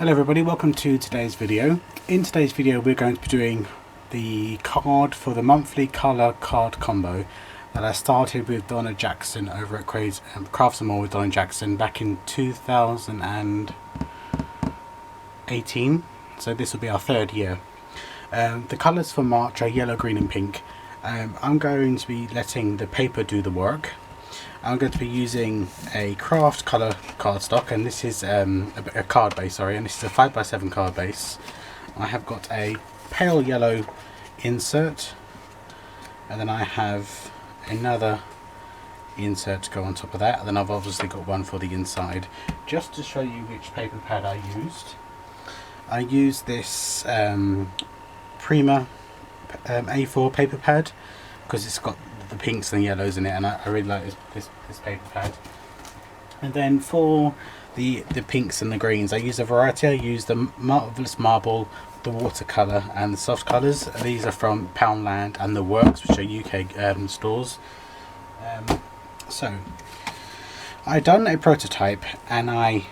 Hello everybody, welcome to today's video. In today's video we're going to be doing the card for the monthly colour card combo that I started with Donna Jackson over at Crafts and More with Donna Jackson back in 2018. So this will be our third year. The colours for March are yellow, green and pink. I'm going to be letting the paper do the work. I'm going to be using a craft colour cardstock, and this is a card base, and this is a 5x7 card base. I have got a pale yellow insert, and then I have another insert to go on top of that, and then I've obviously got one for the inside. Just to show you which paper pad I used this Prima A4 paper pad because it's got the pinks and yellows in it, and I really like this paper pad. And then for the pinks and the greens, I use a variety. I use the Marvelous Marble, the watercolour and the soft colours. These are from Poundland and The Works, which are UK stores. So I done a prototype and I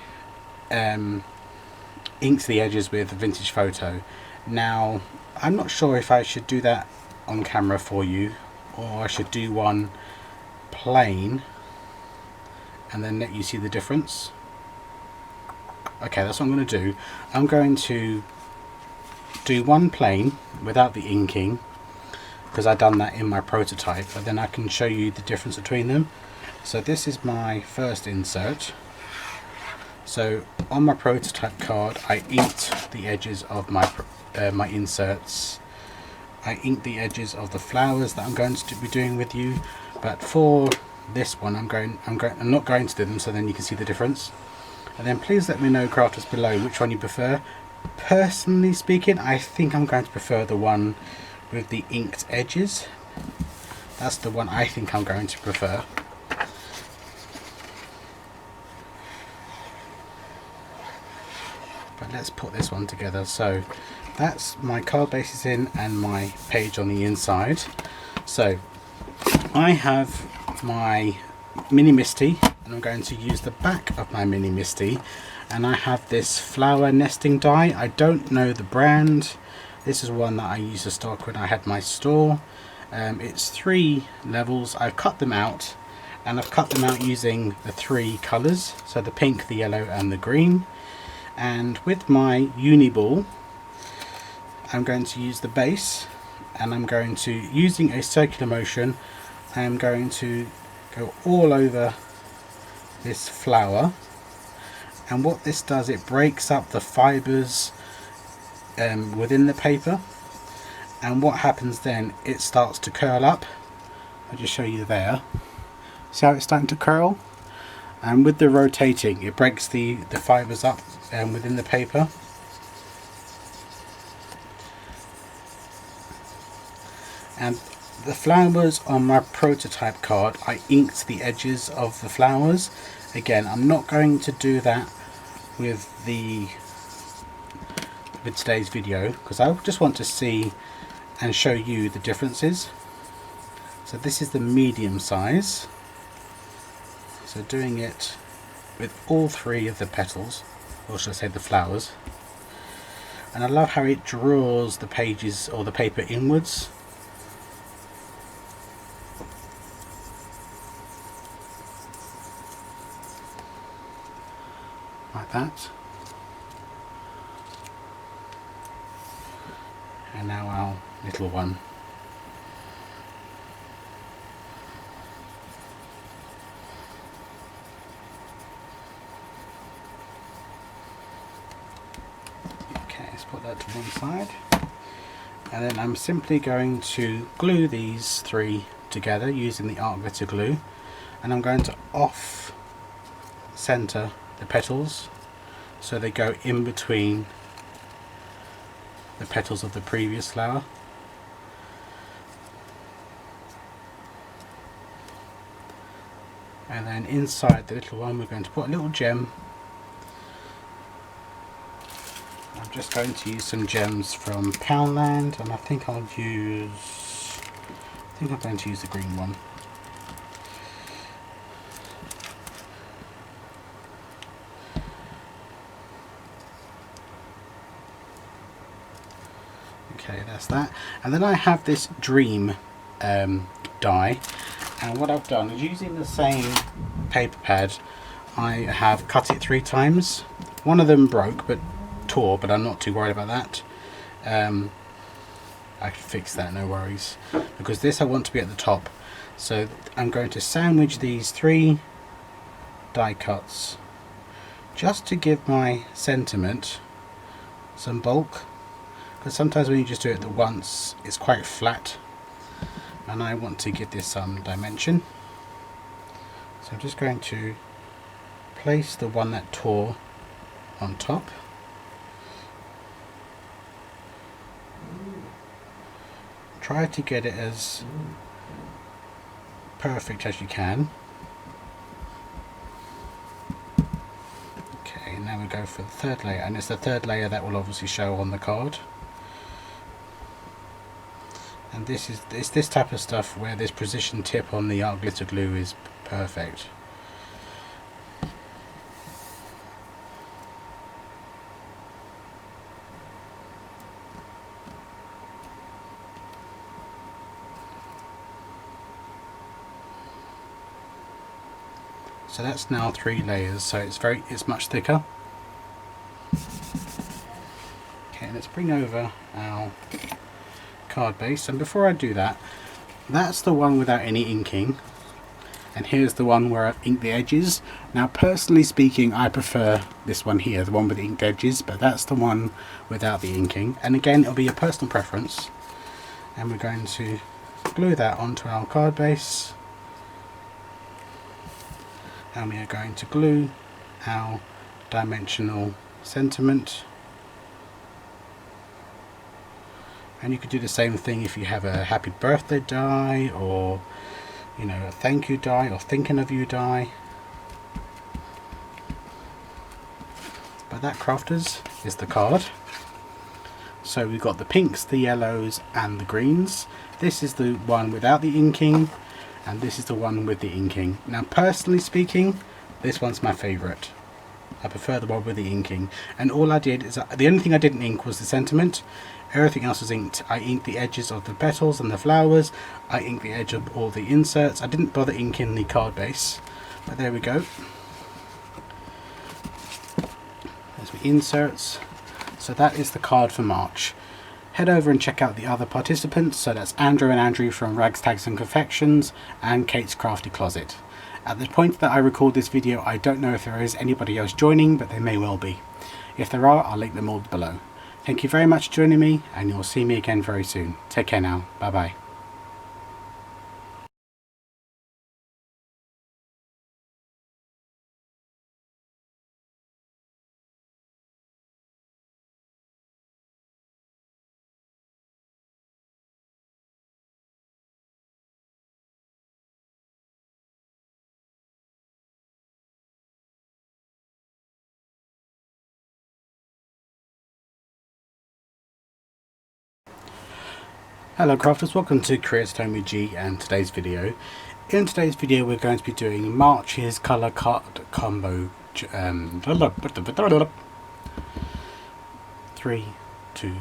inked the edges with Vintage Photo. Now I'm not sure if I should do that on camera for you, or I should do one plain and then let you see the difference. Okay, that's what I'm going to do. I'm going to do one plain without the inking because I've done that in my prototype, and then I can show you the difference between them. So this is my first insert. So on my prototype card I inked the edges of my inserts. I inked the edges of the flowers that I'm going to be doing with you, but for this one I'm not going to do them, so then you can see the difference. And then please let me know, crafters below, which one you prefer. Personally speaking, I think I'm going to prefer the one with the inked edges. That's the one I think I'm going to prefer. But let's put this one together. So that's my card bases in and my page on the inside. So I have my Mini Misty, and I'm going to use the back of my Mini Misty, and I have this flower nesting die. I don't know the brand. This is one that I used to stock when I had my store. It's 3 levels. I've cut them out, and I've cut them out using the 3 colours, so the pink, the yellow and the green. And with my uni ball I'm going to use the base, and I'm going to, using a circular motion, I'm going to go all over this flower. And what this does, it breaks up the fibres within the paper, and what happens then, it starts to curl up. I'll just show you there. See how it's starting to curl? And with the rotating, it breaks the fibres up within the paper. And the flowers on my prototype card, I inked the edges of the flowers. Again, I'm not going to do that with today's video because I just want to see and show you the differences. So this is the medium size. So doing it with all 3 of the petals, or should I say the flowers. And I love how it draws the pages or the paper inwards. Like that. And now our little one. Okay, let's put that to one side. And then I'm simply going to glue these 3 together using the art glitter glue, and I'm going to off center the petals so they go in between the petals of the previous flower. And then inside the little one we're going to put a little gem. I'm just going to use some gems from Poundland, and I think I'm going to use the green one. Okay, that's that. And then I have this Dream die, and what I've done is, using the same paper pad, I have cut it 3 times. One of them broke, but tore, but I'm not too worried about that. I can fix that, no worries, because this I want to be at the top. So I'm going to sandwich these 3 die cuts just to give my sentiment some bulk, because sometimes when you just do it at once it's quite flat, and I want to give this some dimension. So I'm just going to place the one that tore on top. Try to get it as perfect as you can. Okay, now we go for the 3rd layer, and it's the 3rd layer that will obviously show on the card. And it's this type of stuff where this precision tip on the art glitter glue is perfect. So that's now 3 layers, so it's much thicker. Okay, let's bring over our card base, and before I do that, that's the one without any inking, and here's the one where I've inked the edges. Now personally speaking, I prefer this one here, the one with the inked edges, but that's the one without the inking, and again it'll be a personal preference. And we're going to glue that onto our card base, and we are going to glue our dimensional sentiment. And you could do the same thing if you have a happy birthday die, or you know, a thank you die, or thinking of you die. But that, crafters, is the card. So we've got the pinks, the yellows and the greens. This is the one without the inking, and this is the one with the inking. Now personally speaking, this one's my favourite. I prefer the one with the inking, and all I did is, the only thing I didn't ink was the sentiment. Everything else was inked. I inked the edges of the petals and the flowers. I inked the edge of all the inserts. I didn't bother inking the card base, but there we go. There's the inserts. So that is the card for March. Head over and check out the other participants. So that's Andrew and Andrew from Rags, Tags and Confections, and Kate's Crafty Closet. At the point that I record this video, I don't know if there is anybody else joining, but there may well be. If there are, I'll link them all below. Thank you very much for joining me, and you'll see me again very soon. Take care now. Bye bye. Hello crafters, welcome to Create at Home with G, and today's video. In today's video we're going to be doing March's colour card combo. 3, 2,